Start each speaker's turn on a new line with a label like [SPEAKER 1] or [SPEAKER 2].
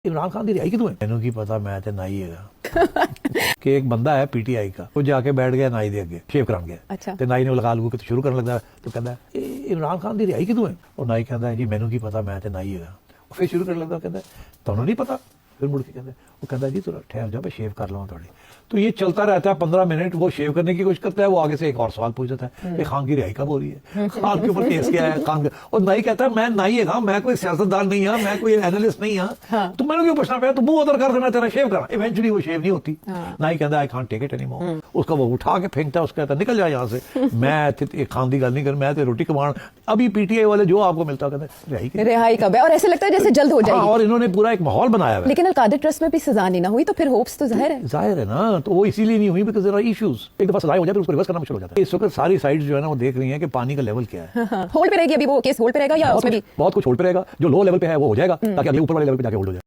[SPEAKER 1] इमरान खान की रिहाई क्यों है? मैनू की पता, मैं ते नाई हैगा कि एक बंदा है पीटीआई का, वो जाके बैठ गया नाई दे अगे शेव करान गया।
[SPEAKER 2] अच्छा।
[SPEAKER 1] ते नाई ने लगा लू के शुरू करने लगा तो कहता है इमरान खान की रिहाई क्यों है? और नाई कहता है जी मैनू की पता, मैं ते नाई हैगा। फिर शुरू करने लगा, कहता है तुहानू नहीं पता? फिर मुड़ के कहता है, वो कहता है जी थोड़ा ठहर जाओ मैं शेव कर लूँ थोड़ी। तो ये चलता रहता है 15 मिनट, वो शेव करने की कोशिश करता है, वो आगे से एक और सवाल पूछ देता है कि खान की रिहाई कब हो रही है, खान के ऊपर केस क्या है खान का। और नाई कहता है मैं नाई है, मैं कोई सियासतदान नहीं हाँ, मैं कोई एनालिस्ट नहीं हाँ, तो मैंने क्यों पूछना पाया, तो मुंह उधर कर देना तेरा शेव करा। इवेंचुअली वो शेव नहीं होती। नाई कहता है I can't take it any more. उसका वो उठा के फेंकता है, उसका कहता है निकल जाए यहाँ से, मैं खान की गल नहीं कर, मैं तो रोटी कमान। अभी पीटीआई वाले जो आपको मिलता है कहते हैं
[SPEAKER 2] रिहाई कब है, और ऐसे लगता है जैसे जल्द हो जाएगी।
[SPEAKER 1] और इन्होंने पूरा एक माहौल बनाया है।
[SPEAKER 2] लेकिन अल-कादिर ट्रस्ट में भी सजा नहीं ना हुई, तो फिर होप्स तो जाहिर है
[SPEAKER 1] ना, तो वो इसीलिए नहीं हुई बिकॉज़ देयर आर इश्यूज। एक दफा सजा हो जाए फिर उसको रिवर्स करना मुश्किल हो जाता है। इस वक्त सारी साइड्स जो है ना वो देख रही हैं कि पानी का लेवल क्या है।
[SPEAKER 2] होल्ड पे रहेगी अभी वो केस, होल्ड पे रहेगा या उसमें भी
[SPEAKER 1] बहुत कुछ होल्ड पे रहेगा। जो लो लेवल पे है वो हो जाएगा ताकि अगले ऊपर वाले लेवल पे जाके होल्ड हो जाए।